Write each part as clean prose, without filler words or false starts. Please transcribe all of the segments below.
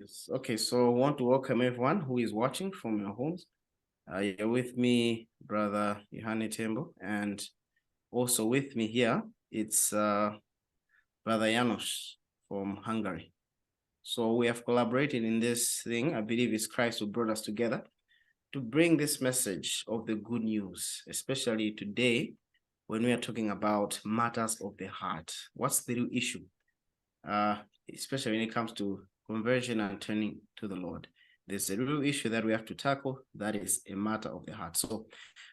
Yes. Okay, so I want to welcome everyone who is watching from your homes. You're with me, brother Yohane Tembo, and also with me here, it's brother Janos from Hungary. So we have collaborated in this thing. I believe it's Christ who brought us together to bring this message of the good news, especially today when we are talking about matters of the heart. What's the real issue? Uh, Especially when it comes to conversion and turning to the Lord. There's a real issue that we have to tackle. That is a matter of the heart. So,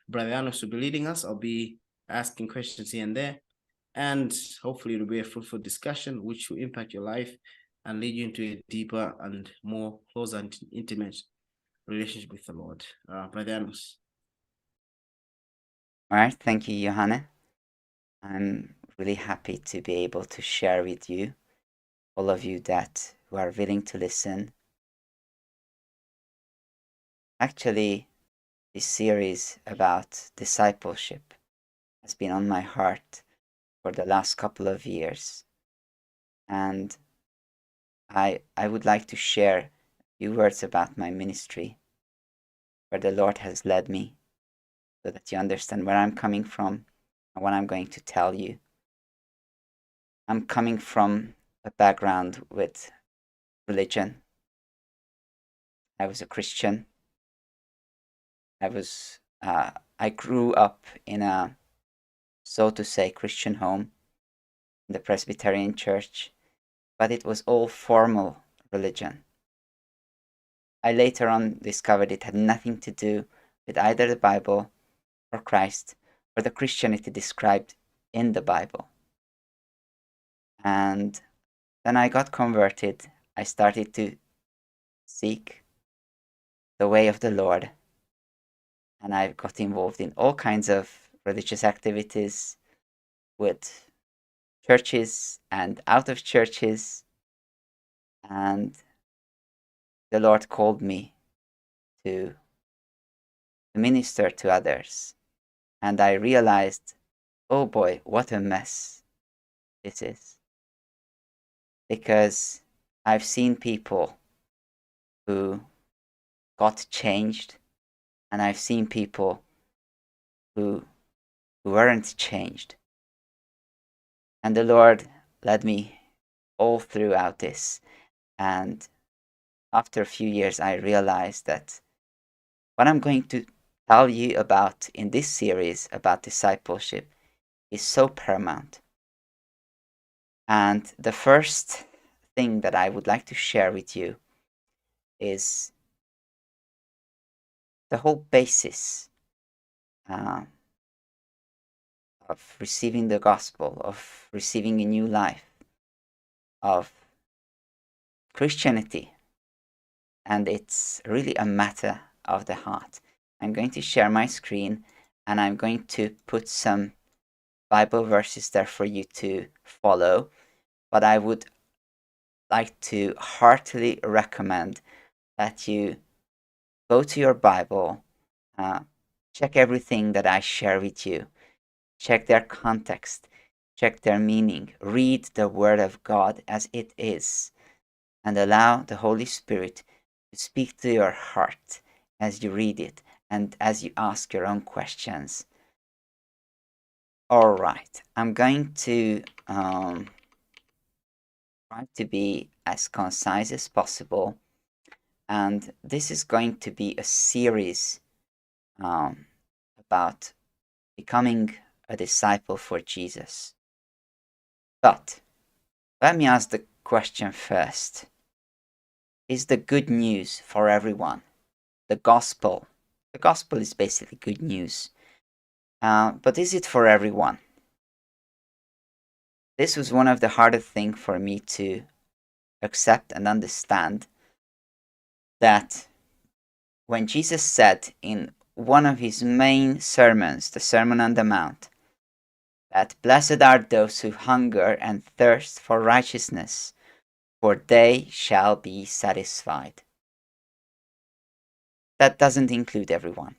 Brother Janos will be leading us. I'll be asking questions here and there. And hopefully, it'll be a fruitful discussion which will impact your life and lead you into a deeper and more close and intimate relationship with the Lord. Brother Janos. All right, thank you, Yohane. I'm really happy to be able to share with you, all of you that who are willing to listen. Actually, this series about discipleship has been on my heart for the last couple of years, and I would like to share a few words about my ministry, where the Lord has led me, so that you understand where I'm coming from and what I'm going to tell you. I'm coming from a background with religion. I was a Christian. I was I grew up in a, so to say, Christian home in the Presbyterian Church, but it was all formal religion. I later on discovered it had nothing to do with either the Bible or Christ or the Christianity described in the Bible. And then I got converted. I started to seek the way of the Lord, and I got involved in all kinds of religious activities with churches and out of churches. And the Lord called me to minister to others. And I realized, oh boy, what a mess this is. Because I've seen people who got changed, and I've seen people who, who weren't changed. And the Lord led me all throughout this. And after a few years, I realized that what I'm going to tell you about in this series about discipleship is so paramount. And the first thing that I would like to share with you is the whole basis uh, of receiving the gospel, of receiving a new life, of Christianity. And it's really a matter of the heart. I'm going to share my screen and I'm going to put some Bible verses there for you to follow. But I would like to heartily recommend that you go to your Bible, uh, check everything that I share with you, check their context, check their meaning, read the Word of God as it is, and allow the Holy Spirit to speak to your heart as you read it and as you ask your own questions. All right, I'm going to try to be as concise as possible. And this is going to be a series about becoming a disciple for Jesus. But let me ask the question first. Is the good news for everyone? The gospel. The gospel is basically good news. But is it for everyone? This was one of the hardest things for me to accept and understand, that when Jesus said in one of his main sermons, the Sermon on the Mount, that blessed are those who hunger and thirst for righteousness, for they shall be satisfied. That doesn't include everyone.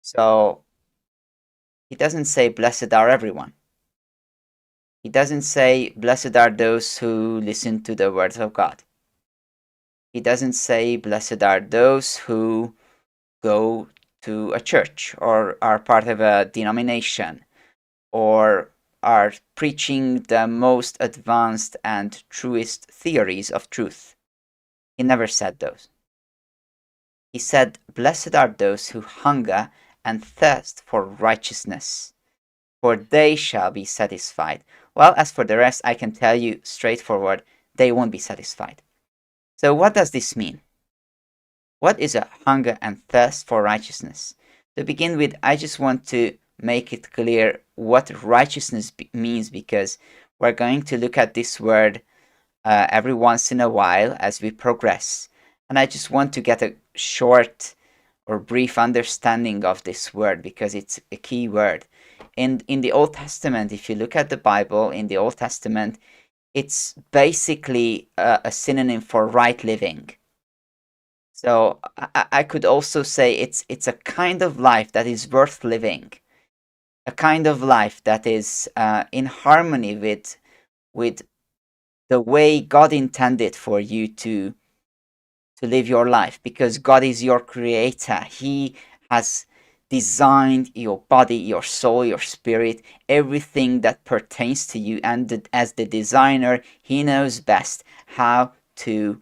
So he doesn't say blessed are everyone. He doesn't say, blessed are those who listen to the words of God. He doesn't say, blessed are those who go to a church or are part of a denomination or are preaching the most advanced and truest theories of truth. He never said those. He said, blessed are those who hunger and thirst for righteousness, for they shall be satisfied. Well, as for the rest, I can tell you straightforward, they won't be satisfied. So what does this mean? What is a hunger and thirst for righteousness? To begin with, I just want to make it clear what righteousness means, because we're going to look at this word every once in a while as we progress. And I just want to get a short or brief understanding of this word because it's a key word. In the Old Testament, if you look at the Bible, in the Old Testament, it's basically a synonym for right living. So I could also say it's a kind of life that is worth living, a kind of life that is in harmony with the way God intended for you to live your life, because God is your creator. He has designed your body, your soul, your spirit, everything that pertains to you, and as the designer, he knows best how to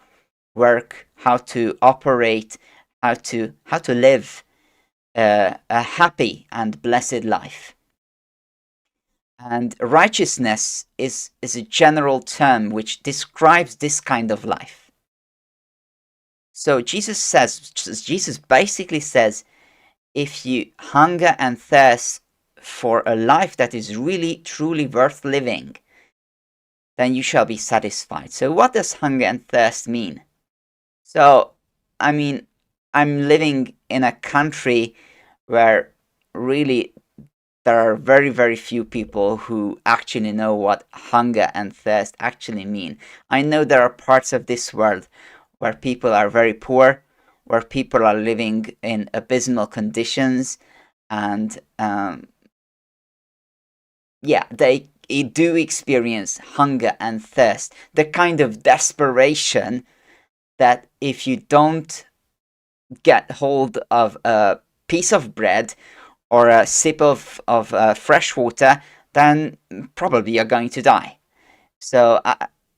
work, how to operate, how to live a happy and blessed life. And righteousness is a general term which describes this kind of life. So Jesus basically says, if you hunger and thirst for a life that is really truly worth living, then you shall be satisfied. So what does hunger and thirst mean? So, I mean, I'm living in a country where really there are very, very few people who actually know what hunger and thirst actually mean. I know there are parts of this world where people are very poor, where people are living in abysmal conditions, and they do experience hunger and thirst, the kind of desperation that if you don't get hold of a piece of bread or a sip of fresh water, then probably you're going to die. So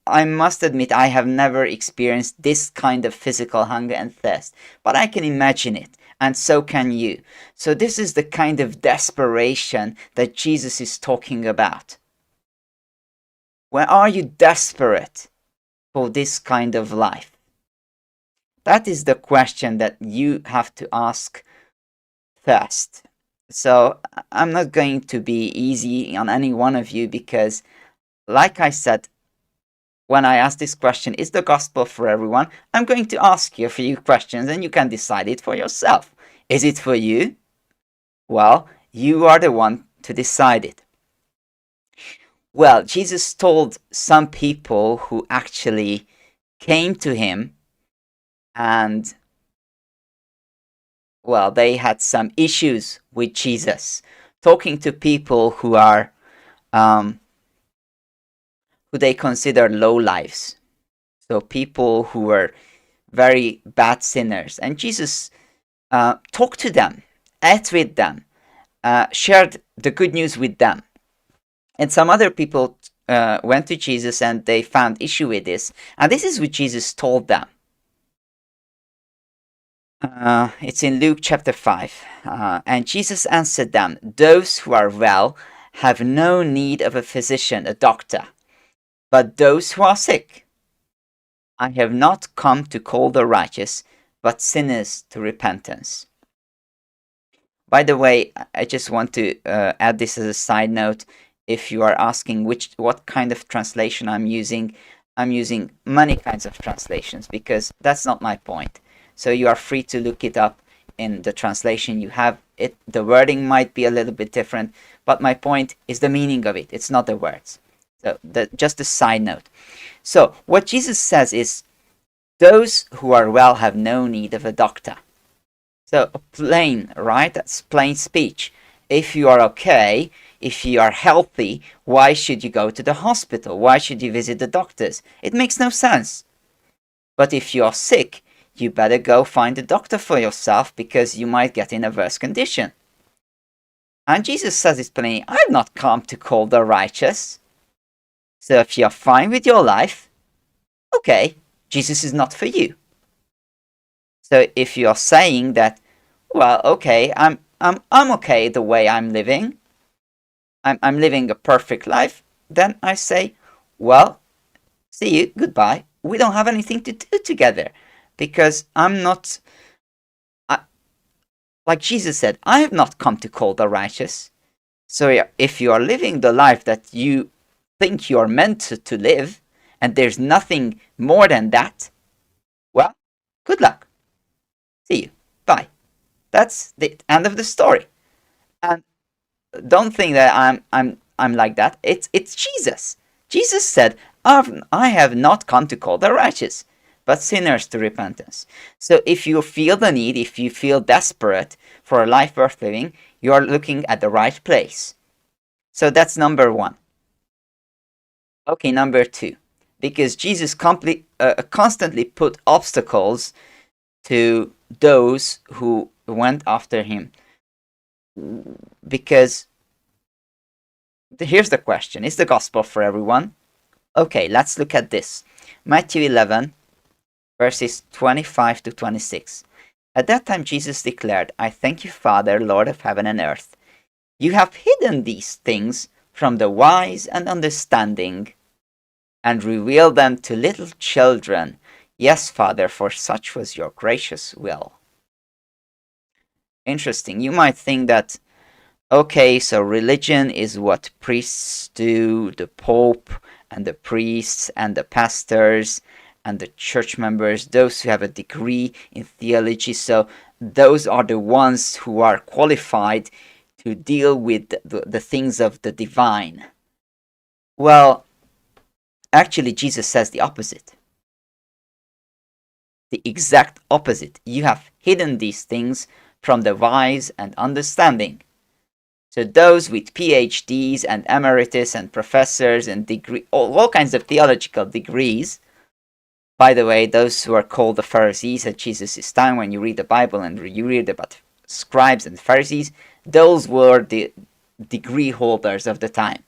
I must admit I have never experienced this kind of physical hunger and thirst, but I can imagine it, and so can you. So this is the kind of desperation that Jesus is talking about. When are you desperate for this kind of life? That is the question that you have to ask first. So I'm not going to be easy on any one of you because, like I said, when I ask this question, is the gospel for everyone? I'm going to ask you a few questions and you can decide it for yourself. Is it for you? Well, you are the one to decide it. Well, Jesus told some people who actually came to him and, well, they had some issues with Jesus, talking to people who are who they consider low lives. So people who were very bad sinners. And Jesus talked to them, ate with them, shared the good news with them. And some other people went to Jesus and they found issue with this. And this is what Jesus told them. It's in Luke chapter 5. And Jesus answered them, those who are well have no need of a physician, a doctor, but those who are sick. I have not come to call the righteous, but sinners to repentance. By the way, I just want to add this as a side note. If you are asking what kind of translation I'm using many kinds of translations because that's not my point. So you are free to look it up in the translation you have. The wording might be a little bit different, but my point is the meaning of it. It's not the words. So just a side note. So what Jesus says is, those who are well have no need of a doctor. So plain, right? That's plain speech. If you are okay, if you are healthy, why should you go to the hospital? Why should you visit the doctors? It makes no sense. But if you are sick, you better go find a doctor for yourself because you might get in a worse condition. And Jesus says it plainly, I've not come to call the righteous. So if you're fine with your life, okay, Jesus is not for you. So if you're saying that, well, okay, I'm okay the way I'm living, I'm living a perfect life, then I say, well, see you, goodbye. We don't have anything to do together because I'm not, like Jesus said, I have not come to call the righteous. So if you are living the life that you think you're meant to live, and there's nothing more than that, well, good luck. See you. Bye. That's the end of the story. And don't think that I'm like that. It's Jesus. Jesus said, I have not come to call the righteous, but sinners to repentance. So if you feel the need, if you feel desperate for a life worth living, you are looking at the right place. So that's number one. Okay, number two. Because Jesus constantly put obstacles to those who went after him. Because here's the question: is the gospel for everyone? Okay, let's look at this. Matthew 11, verses 25 to 26. At that time, Jesus declared, I thank you, Father, Lord of heaven and earth. You have hidden these things from the wise and understanding and revealed them to little children. Yes, Father, for such was your gracious will. Interesting. You might think that, okay, so religion is what priests do, the Pope and the priests and the pastors and the church members, those who have a degree in theology. So those are the ones who are qualified to deal with the things of the divine. Well, actually, Jesus says the opposite. The exact opposite. You have hidden these things from the wise and understanding. So those with PhDs and emeritus and professors and all kinds of theological degrees. By the way, those who are called the Pharisees at Jesus' time, when you read the Bible and you read about scribes and Pharisees, those were the degree holders of the time.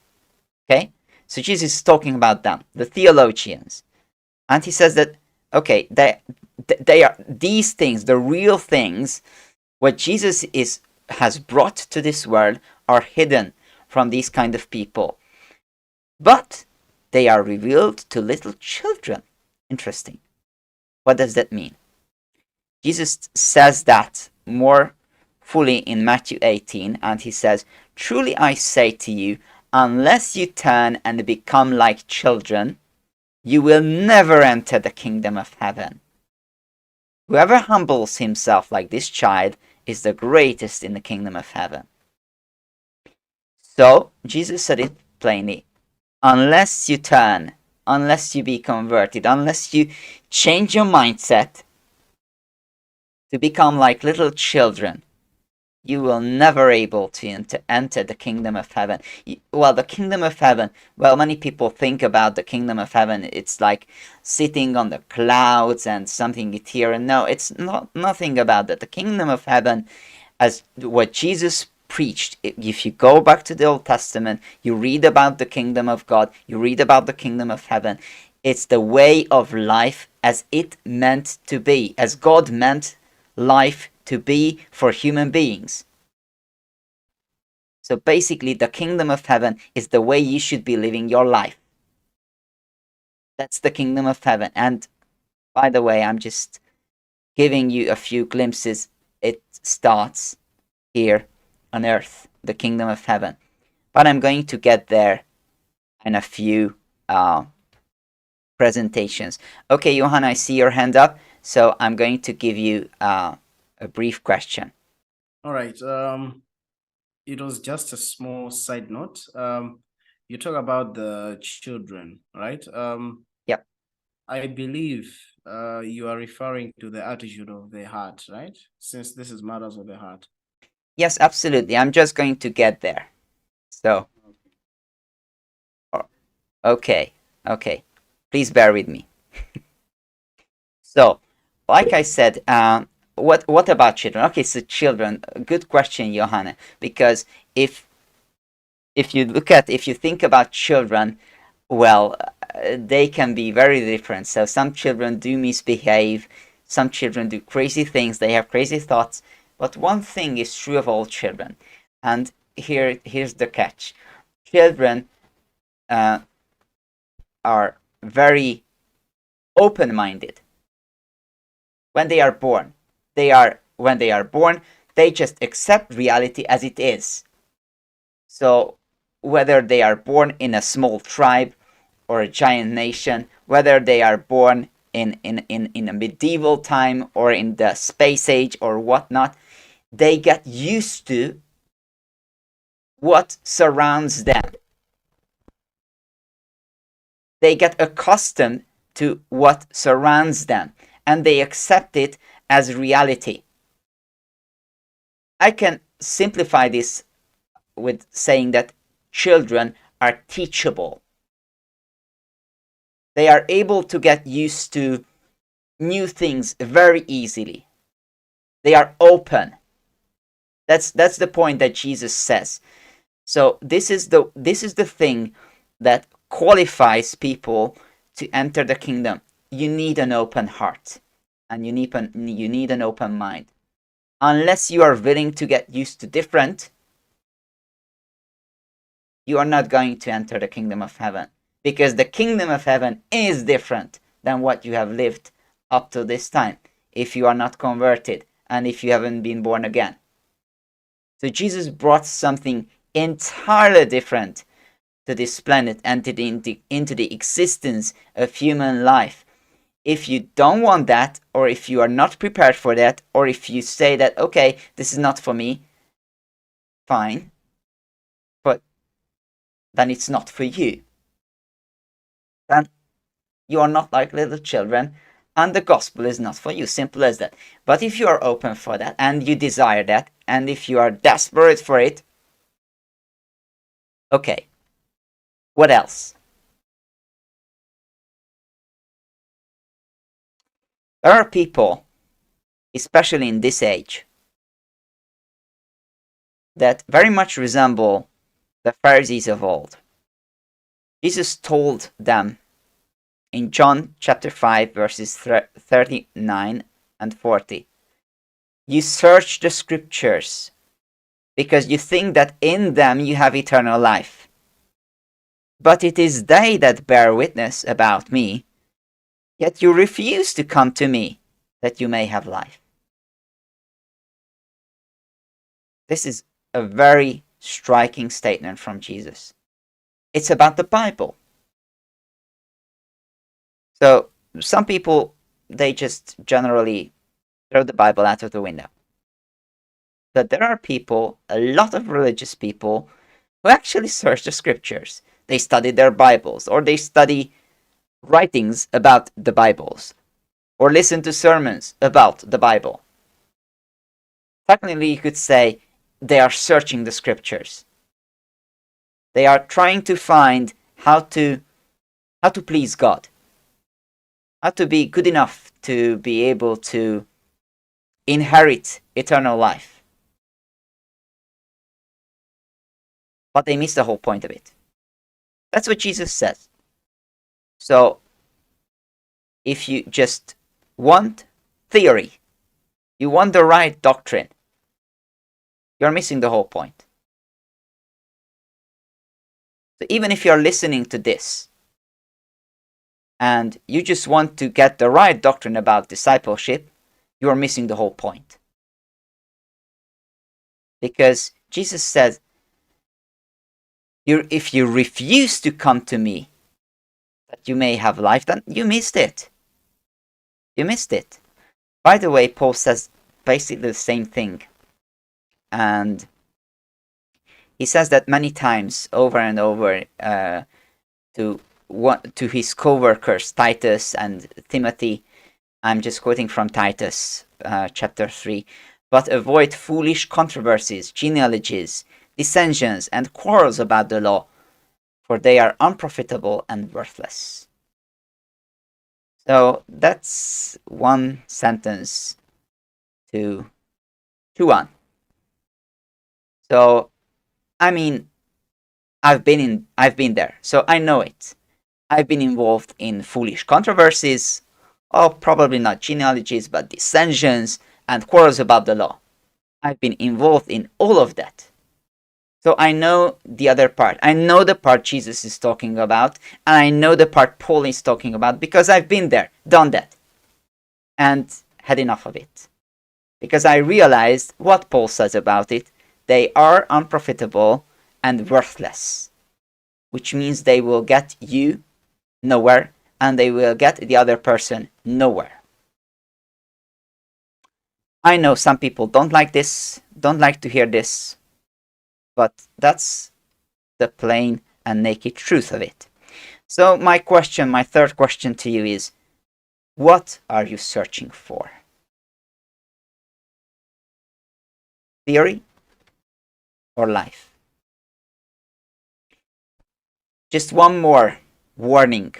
Okay? So Jesus is talking about them, the theologians. And he says that, okay, they are these things, the real things, what Jesus has brought to this world are hidden from these kind of people. But they are revealed to little children. Interesting. What does that mean? Jesus says that more fully in Matthew 18, and he says, Truly I say to you, unless you turn and become like children, you will never enter the kingdom of heaven. Whoever humbles himself like this child is the greatest in the kingdom of heaven. So, Jesus said it plainly. Unless you turn, unless you be converted, unless you change your mindset to become like little children, you will never able to enter the kingdom of heaven. Well, the kingdom of heaven, well, many people think about the kingdom of heaven, it's like sitting on the clouds and something ethereal. No, it's nothing about that. The kingdom of heaven, as what Jesus preached, if you go back to the Old Testament, you read about the kingdom of God, you read about the kingdom of heaven, it's the way of life as it meant to be, as God meant life to be for human beings. So basically, the kingdom of heaven is the way you should be living your life. That's the kingdom of heaven. And by the way, I'm just giving you a few glimpses. It starts here on earth, the kingdom of heaven. But I'm going to get there in a few presentations. Okay, Yohane, I see your hand up, so I'm going to give you a brief question. All right. It was just a small side note. You talk about the children, right? Yep. I believe you are referring to the attitude of the heart, right? Since this is matters of the heart. Yes, absolutely. I'm just going to get there. So, okay, okay. Please bear with me. So, like I said, what about children? Okay, so children. Good question, Yohane. Because if if you think about children, well, they can be very different. So some children do misbehave, some children do crazy things, they have crazy thoughts. But one thing is true of all children, and here's the catch: children uh, are very open-minded when they are born. When they are born, they just accept reality as it is. So whether they are born in a small tribe or a giant nation, whether they are born in a medieval time or in the space age or whatnot, they get used to what surrounds them. They get accustomed to what surrounds them and they accept it as reality. I can simplify this with saying that children are teachable. They are able to get used to new things very easily. They are open. That's the point that Jesus says. So this is the thing that qualifies people to enter the kingdom. You need an open heart and you need an open mind. Unless you are willing to get used to different, you are not going to enter the kingdom of heaven, because the kingdom of heaven is different than what you have lived up to this time if you are not converted and if you haven't been born again. So Jesus brought something entirely different to this planet and into the existence of human life. If you don't want that, or if you are not prepared for that, or if you say that, okay, this is not for me, fine, but then it's not for you. Then you are not like little children, and the gospel is not for you. Simple as that. But if you are open for that, and you desire that, and if you are desperate for it, okay. What else? There are people, especially in this age, that very much resemble the Pharisees of old. Jesus told them in John chapter 5, verses 39 and 40, you search the scriptures because you think that in them you have eternal life. But it is they that bear witness about me, yet you refuse to come to me that you may have life. This is a very striking statement from Jesus. It's about the Bible. So some people, they just generally throw the Bible out of the window. But there are people, a lot of religious people, who actually search the scriptures. They study their Bibles, or they study writings about the Bibles, or listen to sermons about the Bible. Technically, you could say they are searching the scriptures. They are trying to find how to please God, how to be good enough to be able to inherit eternal life. But they miss the whole point of it. That's what Jesus says. So, if you just want theory, you want the right doctrine, you're missing the whole point. So even if you're listening to this and you just want to get the right doctrine about discipleship, you're missing the whole point. Because Jesus said, if you refuse to come to me that you may have life, then you missed it. You missed it. By the way, Paul says basically the same thing. And he says that many times over and over to his co-workers, Titus and Timothy. I'm just quoting from Titus chapter 3. But avoid foolish controversies, genealogies, dissensions, and quarrels about the law, for they are unprofitable and worthless. So that's one sentence to 1. So I mean, I've been there, so I know it. I've been involved in foolish controversies, or probably not genealogies, but dissensions and quarrels about the law. I've been involved in all of that. So I know the other part. I know the part Jesus is talking about, and I know the part Paul is talking about because I've been there, done that, and had enough of it. Because I realized what Paul says about it. They are unprofitable and worthless, which means they will get you nowhere and they will get the other person nowhere. I know some people don't like this, don't like to hear this, but that's the plain and naked truth of it. So my third question to you is, what are you searching for? Theory or life? Just one more warning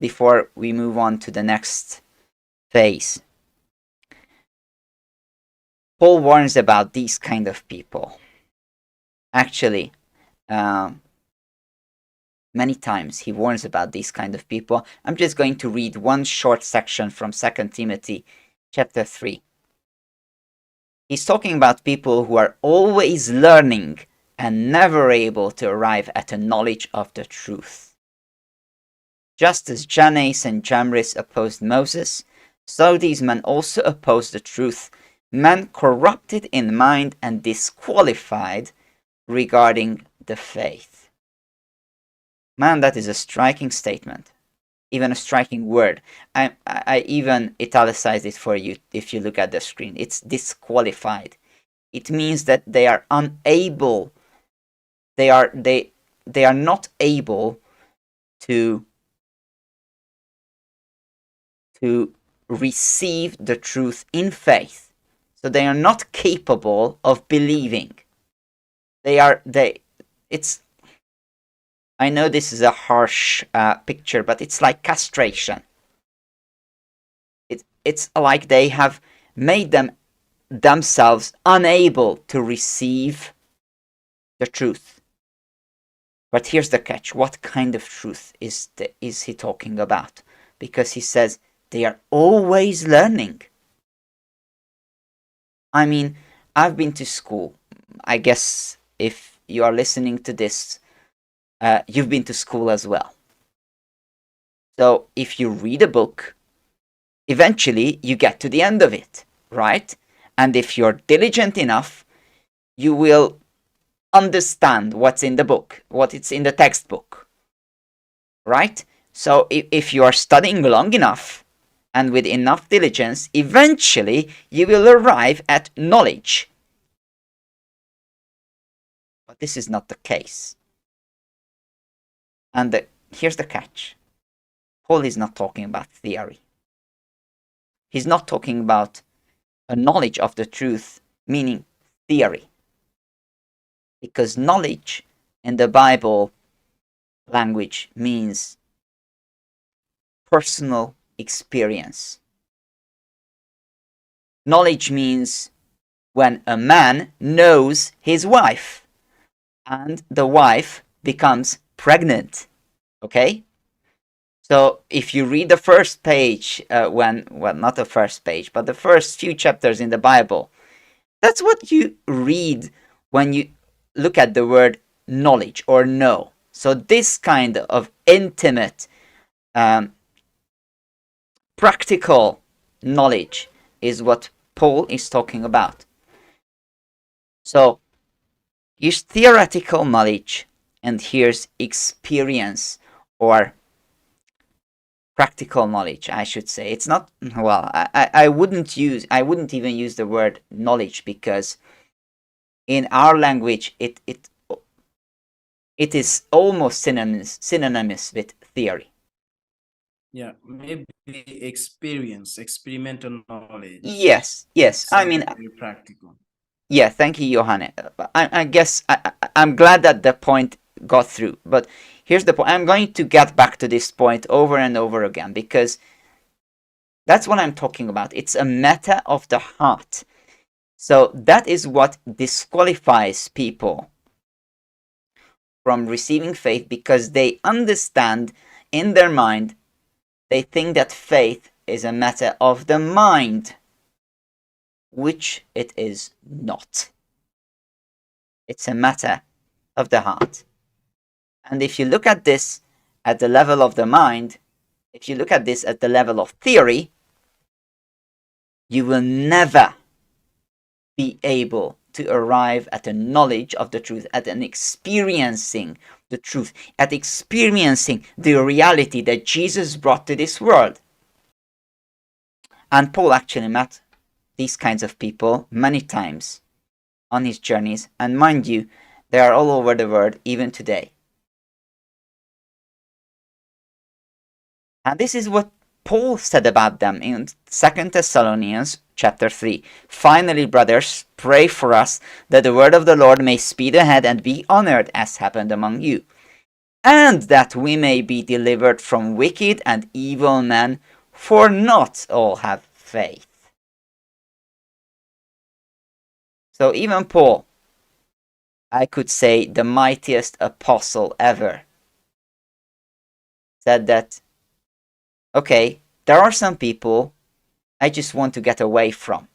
before we move on to the next phase. Paul warns about these kind of people. Actually, many times he warns about these kind of people. I'm just going to read one short section from 2 Timothy chapter 3. He's talking about people who are always learning and never able to arrive at a knowledge of the truth. Just as Janos and Jambres opposed Moses, so these men also oppose the truth, men corrupted in mind and disqualified regarding the faith. Man, that is a striking statement, even a striking word. I even italicized it for you if you look at the screen. It's disqualified. It means that they are unable, they are not able to receive the truth in faith. So they are not capable of believing. It's, I know this is a harsh picture, but it's like castration. It's like they have made themselves unable to receive the truth. But here's the catch. What kind of truth is he talking about? Because he says they are always learning. I mean, I've been to school. I guess if you are listening to this, you've been to school as well. So if you read a book, eventually you get to the end of it, right? And if you're diligent enough, you will understand what's in the book, what it's in the textbook, right? So if you are studying long enough and with enough diligence, eventually you will arrive at knowledge. But this is not the case. And here's the catch. Paul is not talking about theory. He's not talking about a knowledge of the truth, meaning theory. Because knowledge in the Bible language means personal experience. Knowledge means when a man knows his wife and the wife becomes pregnant. Okay? So if you read the first page, not the first page, but the first few chapters in the Bible, that's what you read when you look at the word knowledge or know. So this kind of intimate, practical knowledge is what Paul is talking about. So here's theoretical knowledge and here's experience or practical knowledge, I should say. It's not, well, I wouldn't even use the word knowledge because in our language it is almost synonymous with theory. Yeah, maybe experimental knowledge. Yes. I mean, very practical. Yeah, thank you, Yohane. I guess I'm glad that the point got through. But here's the point. I'm going to get back to this point over and over again because that's what I'm talking about. It's a matter of the heart. So that is what disqualifies people from receiving faith, because they understand in their mind, they think that faith is a matter of the mind, which it is not. It's a matter of the heart. And if you look at this at the level of the mind, if you look at this at the level of theory, you will never be able to arrive at a knowledge of the truth, at an experiencing the truth, at experiencing the reality that Jesus brought to this world. And Paul actually met these kinds of people many times on his journeys, and mind you, they are all over the world even today. And this is what Paul said about them in 2 Thessalonians chapter 3. Finally, brothers, pray for us that the word of the Lord may speed ahead and be honored as happened among you, and that we may be delivered from wicked and evil men, for not all have faith. So even Paul, I could say the mightiest apostle ever, said that, okay, there are some people I just want to get away from.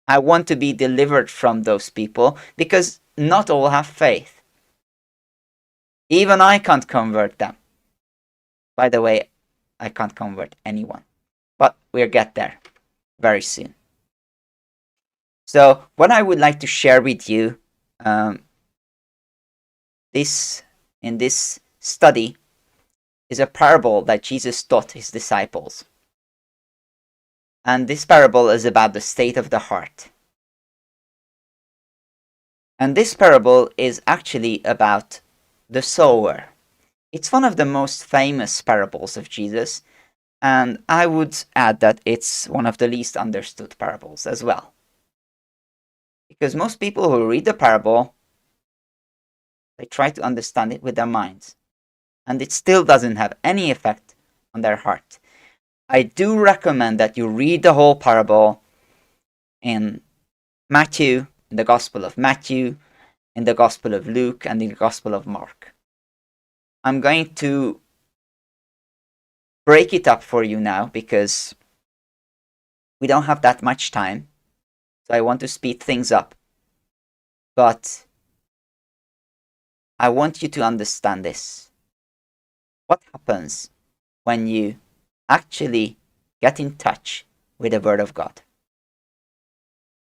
I want to be delivered from those people because not all have faith. Even I can't convert them. By the way, I can't convert anyone. But we'll get there very soon. So what I would like to share with you in this study is a parable that Jesus taught his disciples. And this parable is about the state of the heart. And this parable is actually about the sower. It's one of the most famous parables of Jesus, and I would add that it's one of the least understood parables as well. Because most people who read the parable, they try to understand it with their minds, and it still doesn't have any effect on their heart. I do recommend that you read the whole parable in Matthew, in the Gospel of Matthew, in the Gospel of Luke, and in the Gospel of Mark. I'm going to break it up for you now because we don't have that much time, so I want to speed things up. But I want you to understand this. What happens when you actually get in touch with the Word of God?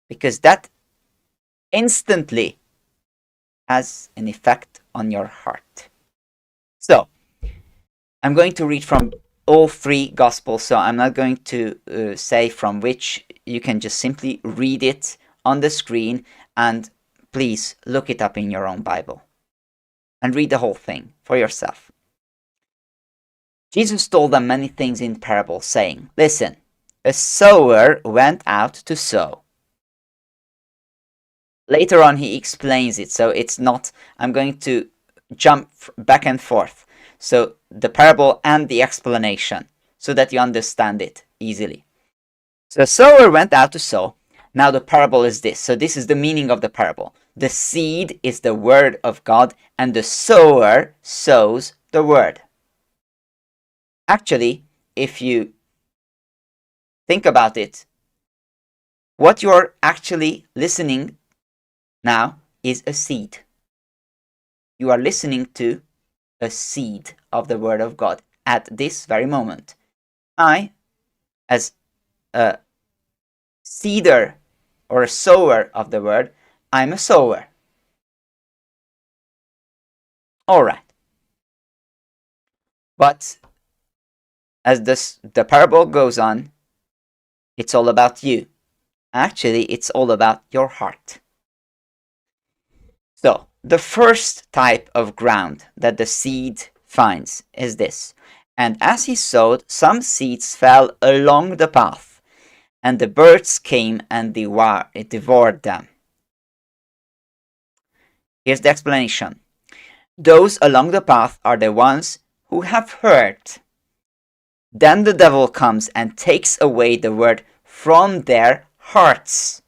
Because that instantly has an effect on your heart. So, I'm going to read from all three Gospels, so I'm not going to say from which. You can just simply read it on the screen, and please look it up in your own Bible and read the whole thing for yourself. Jesus told them many things in parables, saying, listen, a sower went out to sow. Later on, he explains it, so it's not, I'm going to jump back and forth. So the parable and the explanation, so that you understand it easily. So a sower went out to sow. Now the parable is this. So this is the meaning of the parable. The seed is the word of God, and the sower sows the word. Actually, if you think about it, what you're actually listening now is a seed. You are listening to a seed of the word of God at this very moment. I, as a seeder or a sower of the word, I'm a sower. All right. But as the parable goes on, it's all about you. Actually, it's all about your heart. So, the first type of ground that the seed finds is this. And as he sowed, some seeds fell along the path, and the birds came and devoured them. Here's the explanation. Those along the path are the ones who have heard. Then the devil comes and takes away the word from their hearts,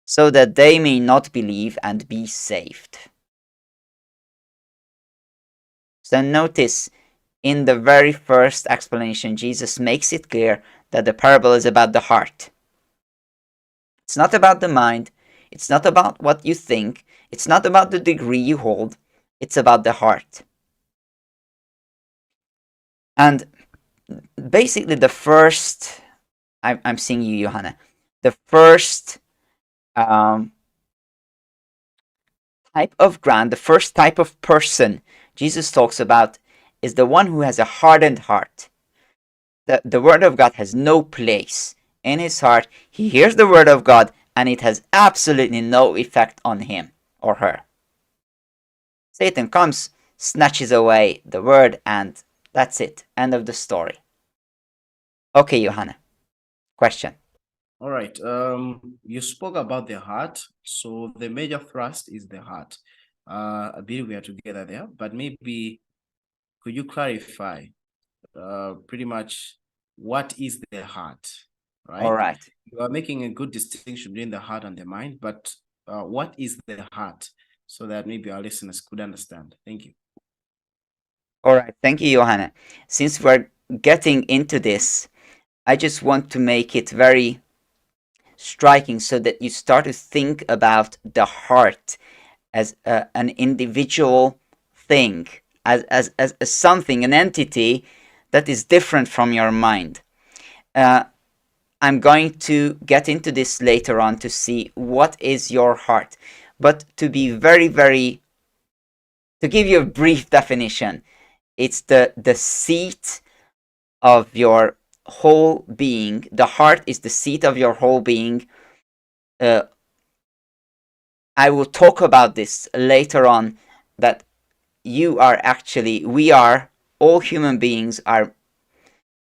so that they may not believe and be saved. So notice, in the very first explanation, Jesus makes it clear that the parable is about the heart. It's not about the mind. It's not about what you think. It's not about the degree you hold. It's about the heart. And basically the first, I'm seeing you, Yohane, the first type of ground, the first type of person Jesus talks about is the one who has a hardened heart. The word of God has no place in his heart. He hears the word of God and it has absolutely no effect on him or her. Satan comes, snatches away the word, and that's it. End of the story. Okay, Yohane. Question. All right. You spoke about the heart. So the major thrust is the heart. I believe we are together there, but maybe could you clarify pretty much what is the heart, right? All right. You are making a good distinction between the heart and the mind, but what is the heart so that maybe our listeners could understand? Thank you. All right. Thank you, Yohane. Since we're getting into this, I just want to make it very striking so that you start to think about the heart as an individual thing, as something, an entity that is different from your mind. I'm going to get into this later on to see what is your heart. But to be to give you a brief definition, it's the seat of your whole being. The heart is the seat of your whole being. I will talk about this later on, that we are, all human beings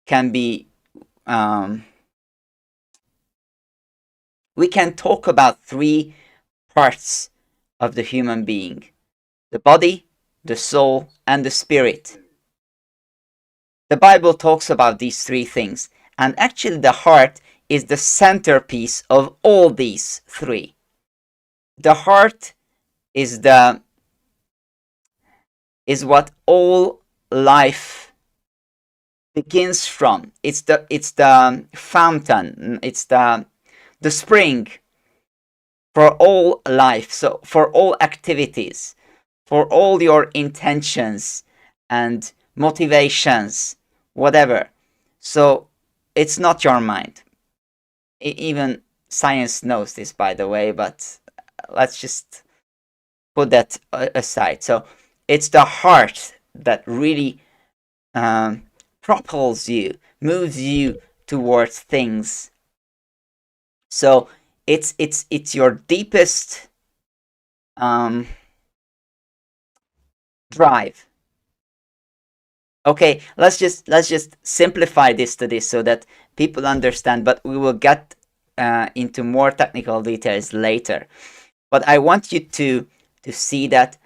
can be, we can talk about three parts of the human being: the body, the soul, and the spirit. The Bible talks about these three things, and actually the heart is the centerpiece of all these three. The heart is what all life begins from. It's the fountain. It's the spring for all life. So for all activities, for all your intentions and motivations, whatever. So it's not your mind. Even science knows this, by the way, but let's just put that aside. So it's the heart that really propels you, moves you towards things. So it's your deepest drive. Okay, let's just simplify this to this so that people understand, but we will get into more technical details later. But I want you to see that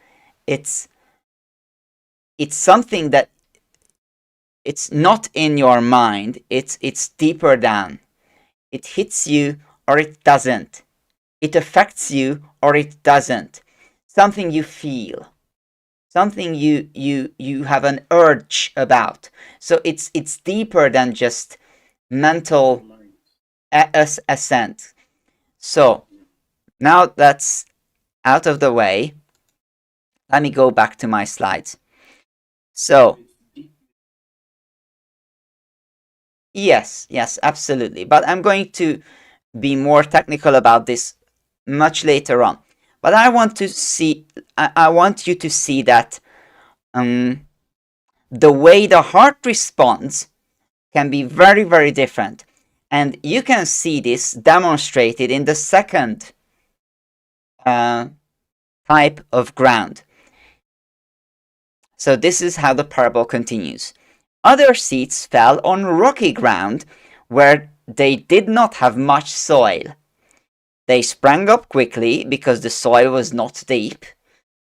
it's something that it's not in your mind. It's deeper down. It hits you or it doesn't. It affects you or it doesn't. Something you feel. Something you have an urge about. So it's deeper than just mental assent. So now that's out of the way, let me go back to my slides. So yes, absolutely. But I'm going to be more technical about this much later on. But I want you to see that the way the heart responds can be very, very different. And you can see this demonstrated in the second type of ground. So this is how the parable continues. Other seeds fell on rocky ground where they did not have much soil. They sprang up quickly because the soil was not deep.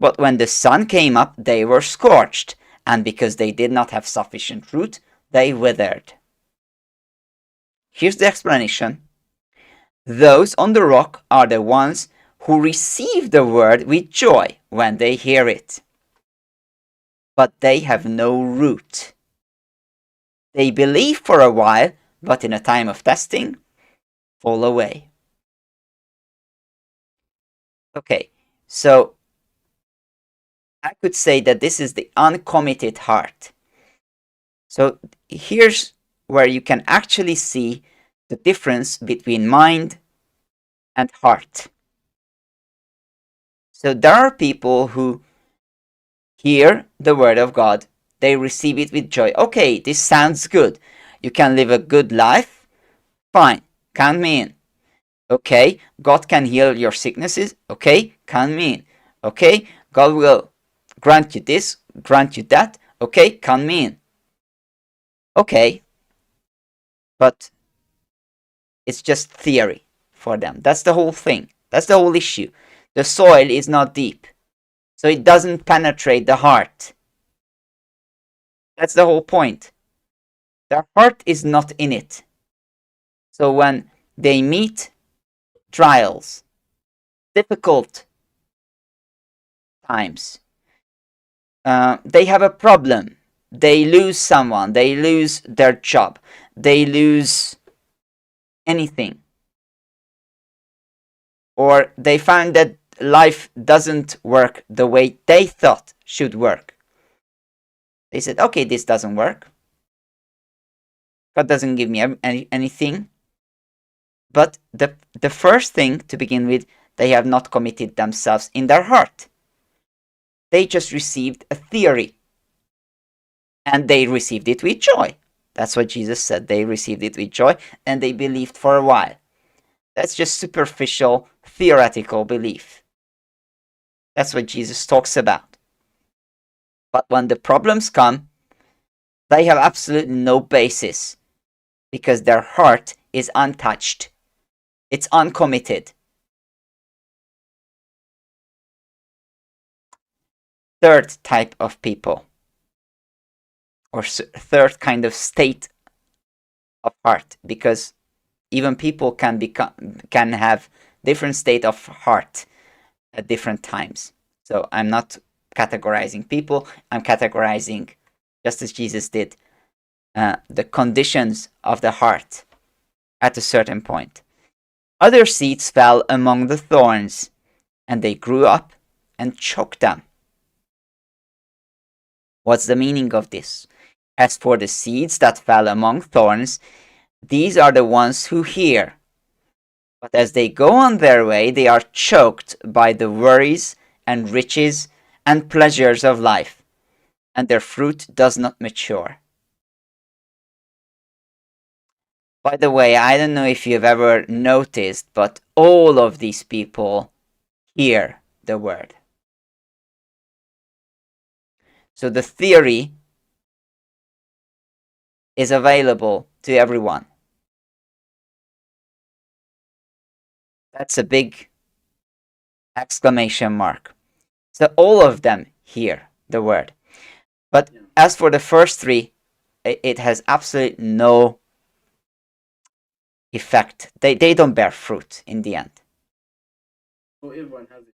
But when the sun came up, they were scorched, and because they did not have sufficient root, they withered. Here's the explanation. Those on the rock are the ones who receive the word with joy when they hear it. But they have no root. They believe for a while, but in a time of testing, fall away. Okay, so I could say that this is the uncommitted heart. So here's where you can actually see the difference between mind and heart. So there are people who hear the word of God, they receive it with joy. Okay, this sounds good. You can live a good life. Fine, count me in. Okay, God can heal your sicknesses. Okay, count me in. Okay, God will grant you this, grant you that. Okay, count me in. Okay, but it's just theory for them. That's the whole thing. That's the whole issue. The soil is not deep, so it doesn't penetrate the heart. That's the whole point. Their heart is not in it. So when they meet trials, difficult times, they have a problem. They lose someone. They lose their job. They lose anything. Or they find that life doesn't work the way they thought should work. They said, okay, this doesn't work. God doesn't give me anything. But the first thing to begin with, they have not committed themselves in their heart. They just received a theory. And they received it with joy. That's what Jesus said. They received it with joy and they believed for a while. That's just superficial, theoretical belief. That's what Jesus talks about. But when the problems come, they have absolutely no basis because their heart is untouched. It's uncommitted. Third type of people, or third kind of state of heart, because even people can have different state of heart at different times. So I'm not categorizing people. I'm categorizing, just as Jesus did, the conditions of the heart at a certain point. Other seeds fell among the thorns, and they grew up and choked them. What's the meaning of this? As for the seeds that fell among thorns, these are the ones who hear. But as they go on their way, they are choked by the worries and riches and pleasures of life, and their fruit does not mature. By the way, I don't know if you've ever noticed, but all of these people hear the word. So the theory is available to everyone. That's a big exclamation mark. So all of them hear the word. But as for the first three, it has absolutely no effect. They don't bear fruit in the end. So everyone has it.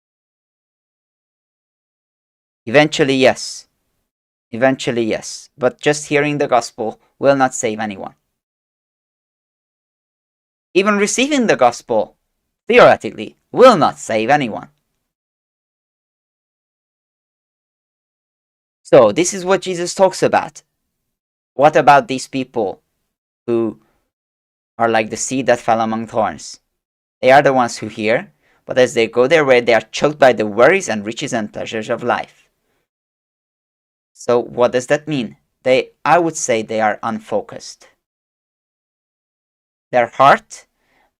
Eventually, yes. Eventually, yes. But just hearing the gospel will not save anyone. Even receiving the gospel, theoretically, will not save anyone. So this is what Jesus talks about. What about these people who are like the seed that fell among thorns? They are the ones who hear, but as they go their way, they are choked by the worries and riches and pleasures of life. So what does that mean? I would say they are unfocused. Their heart,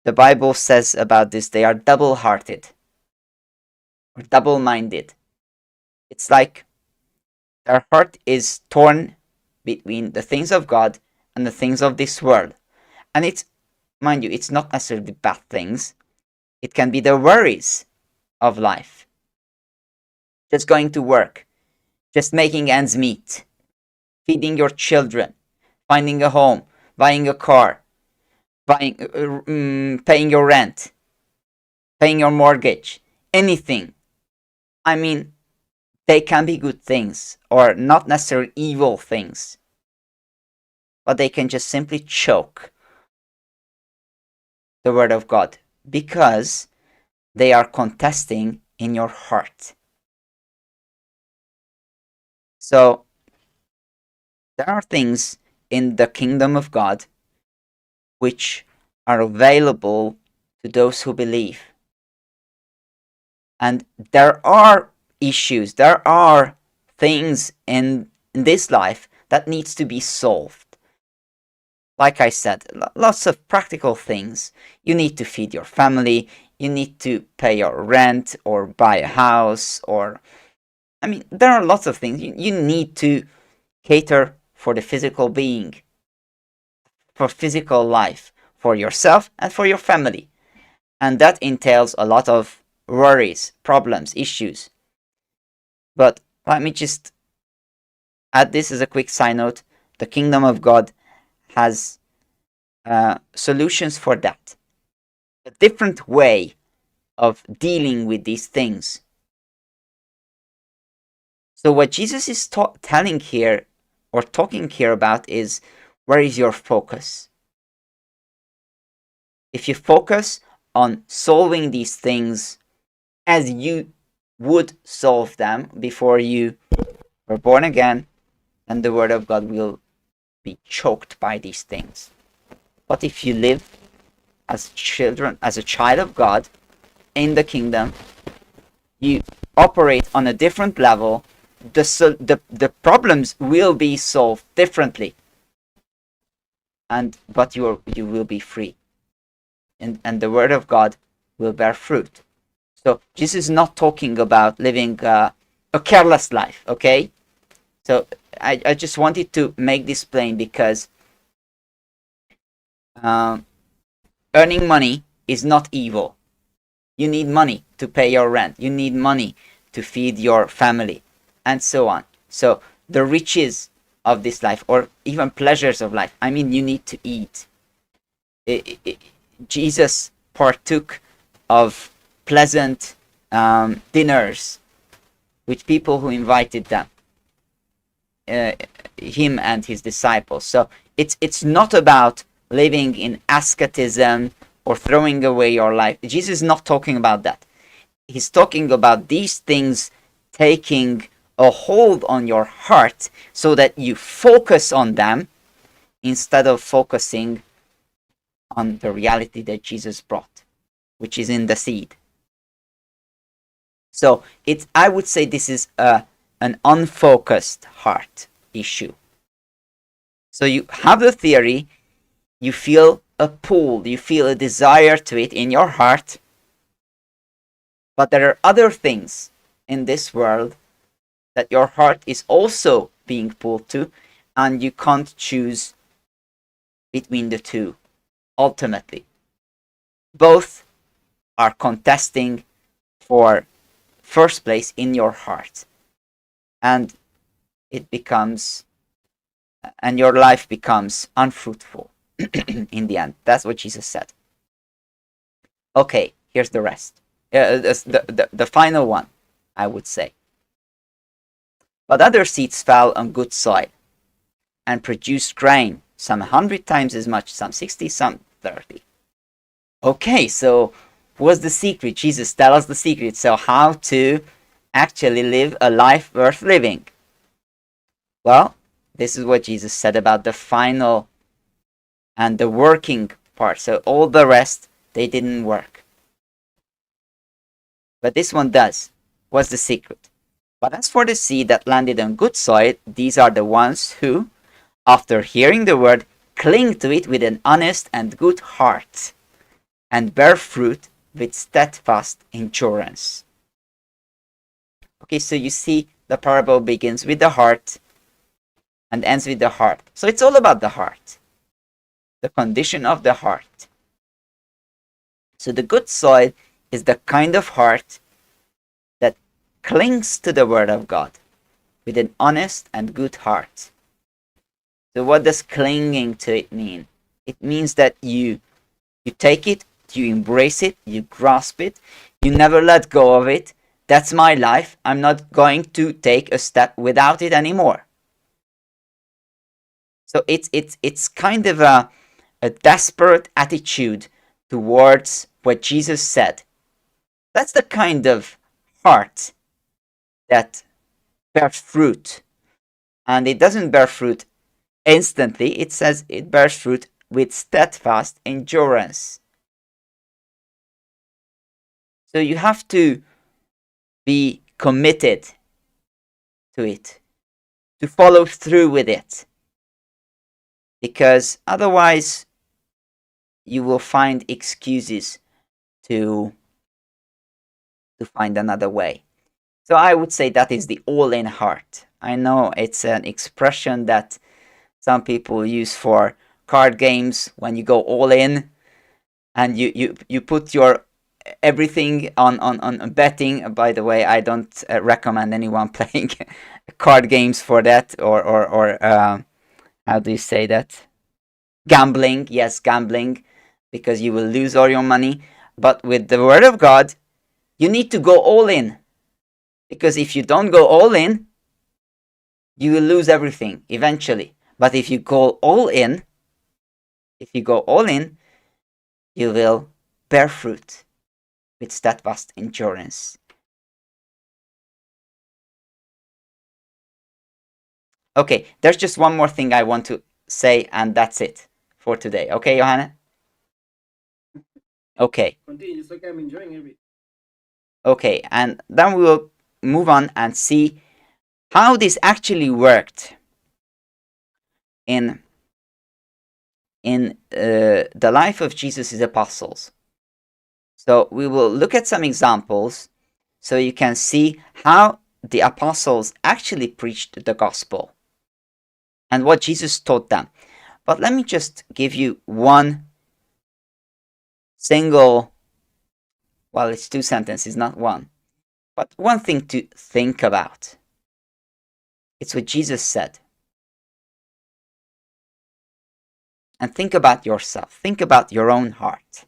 the Bible says about this, they are double-hearted or double-minded. It's like their heart is torn between the things of God and the things of this world. And it's, mind you, it's not necessarily bad things. It can be the worries of life. just going to work, just making ends meet, feeding your children, finding a home, buying a car, paying your rent, paying your mortgage, anything. I mean, they can be good things or not necessarily evil things, but they can just simply choke the word of God because they are contesting in your heart. So there are things in the kingdom of God which are available to those who believe. And there are issues, there are things in this life that needs to be solved. Like I said, lots of practical things. You need to feed your family, you need to pay your rent or buy a house, or I mean, there are lots of things. You need to cater for the physical being, for physical life, for yourself and for your family. And that entails a lot of worries, problems, issues. But let me just add this as a quick side note. The kingdom of God has solutions for that. A different way of dealing with these things. So what Jesus is telling here or talking here about is, where is your focus? If you focus on solving these things as you would solve them before you were born again, then the word of God will be choked by these things. But if you live as children, as a child of God in the kingdom, you operate on a different level. The problems will be solved differently, but you will be free, and the word of God will bear fruit. So Jesus is not talking about living a careless life, okay? So I just wanted to make this plain because earning money is not evil. You need money to pay your rent. You need money to feed your family, and so on. So the riches of this life, or even pleasures of life, I mean, you need to eat. Jesus partook of pleasant dinners with people who invited them, him and his disciples. So it's not about living in asceticism or throwing away your life. Jesus is not talking about that. He's talking about these things taking a hold on your heart so that you focus on them instead of focusing on the reality that Jesus brought, which is in the seed. So I would say this is an unfocused heart issue. So you have the theory, you feel a pull, you feel a desire to it in your heart, but there are other things in this world that your heart is also being pulled to, and you can't choose between the two. Ultimately, both are contesting for first place in your heart, and your life becomes unfruitful in the end. That's what Jesus said. Okay, here's the rest. The final one, I would say. But other seeds fell on good soil and produced grain, some 100 times as much, some 60, some 30. Okay, so what's the secret? Jesus, tell us the secret. So how to actually live a life worth living? Well, this is what Jesus said about the final and the working part. So all the rest, they didn't work. But this one does. What's the secret? But as for the seed that landed on good soil, these are the ones who, after hearing the word, cling to it with an honest and good heart, and bear fruit with steadfast endurance. Okay, so you see, the parable begins with the heart and ends with the heart. So it's all about the heart, the condition of the heart. So the good soil is the kind of heart that clings to the word of God with an honest and good heart. So what does clinging to it mean? It means that you take it, you embrace it, you grasp it, you never let go of it. That's my life. I'm not going to take a step without it anymore. So it's kind of a desperate attitude towards what Jesus said. That's the kind of heart that bears fruit. And it doesn't bear fruit instantly. It says it bears fruit with steadfast endurance. So you have to be committed to it, to follow through with it. Because otherwise, you will find excuses to find another way. So I would say that is the all-in heart. I know it's an expression that some people use for card games when you go all in and you put your everything on betting. By the way, I don't recommend anyone playing card games for that or how do you say that? Gambling. Yes, gambling, because you will lose all your money. But with the word of God, you need to go all in. Because if you don't go all in, you will lose everything eventually. But if you go all in, you will bear fruit with steadfast endurance. Okay, there's just one more thing I want to say, and that's it for today. Okay, Yohane? Okay. Continue, it's okay, I'm enjoying everything. Okay, and then we will move on and see how this actually worked in the life of Jesus' apostles. So we will look at some examples so you can see how the apostles actually preached the gospel and what Jesus taught them. But let me just give you one single, well, it's two sentences, not one, but one thing to think about. It's what Jesus said. And think about yourself. Think about your own heart.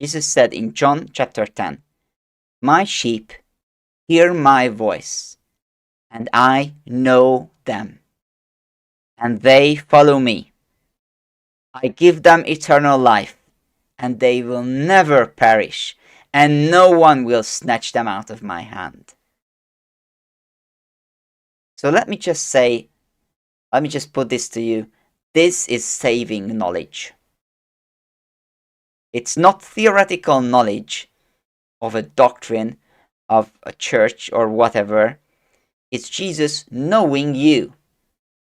Jesus said in John chapter 10, "My sheep hear my voice, and I know them, and they follow me. I give them eternal life, and they will never perish, and no one will snatch them out of my hand." So let me just put this to you. This is saving knowledge. It's not theoretical knowledge of a doctrine, of a church or whatever. It's Jesus knowing you.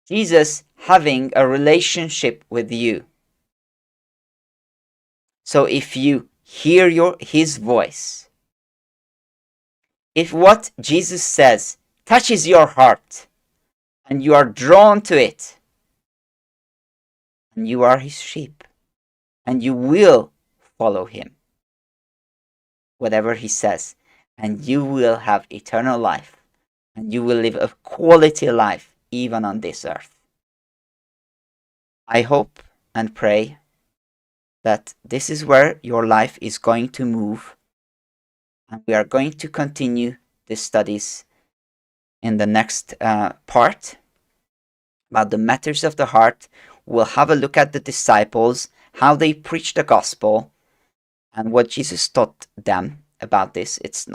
Jesus having a relationship with you. So if you hear his voice, if what Jesus says touches your heart and you are drawn to it, and you are his sheep, and you will follow him, whatever he says, and you will have eternal life, and you will live a quality life even on this earth. I hope and pray that this is where your life is going to move, and we are going to continue the studies in the next part about the matters of the heart. We'll have a look at the disciples, how they preached the gospel, and what Jesus taught them about this. It's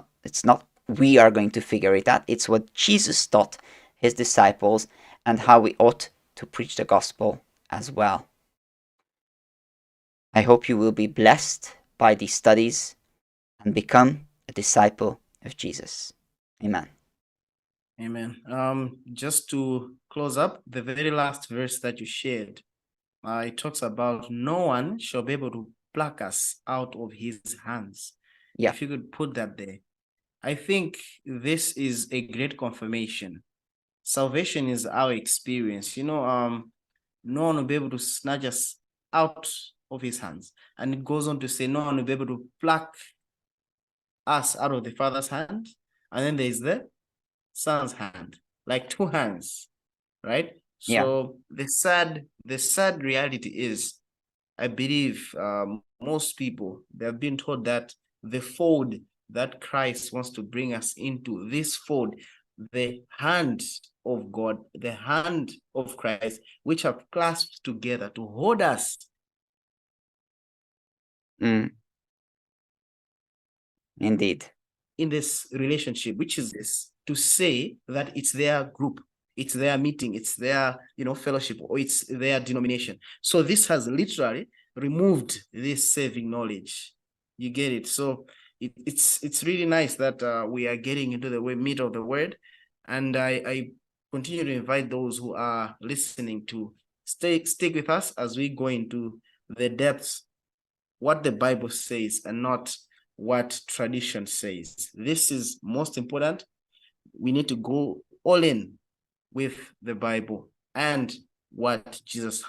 not we are going to figure it out. It's what Jesus taught his disciples and how we ought to preach the gospel as well. I hope you will be blessed by these studies and become a disciple of Jesus. Amen. Amen. Just to close up, the very last verse that you shared, it talks about no one shall be able to pluck us out of his hands. Yeah. If you could put that there. I think this is a great confirmation. Salvation is our experience. No one will be able to snatch us out of his hands. And it goes on to say, no one will be able to pluck us out of the Father's hand. and then there's the son's hand, like two hands, right? Yeah. So the sad reality is, I believe most people, they have been told that the fold that Christ wants to bring us into, this fold, the hand of God, the hand of Christ, which have clasped together to hold us. Indeed. In this relationship, which is this, to say that it's their group, it's their meeting, it's their, fellowship, or it's their denomination. So this has literally removed this saving knowledge. You get it? So it's really nice that we are getting into the meat of the word, and I continue to invite those who are listening to stick with us as we go into the depths, what the Bible says, and not what tradition says. This is most important. We need to go all in with the Bible and what Jesus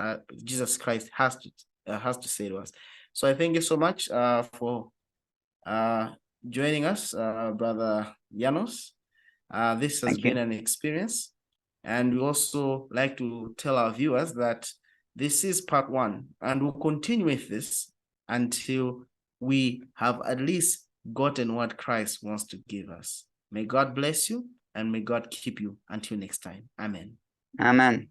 Christ has to say to us. So I thank you so much for joining us, Brother Janos. This has been an experience, and we also like to tell our viewers that this is part 1, and we'll continue with this until we have at least gotten what Christ wants to give us. May God bless you, and may God keep you until next time. Amen. Amen.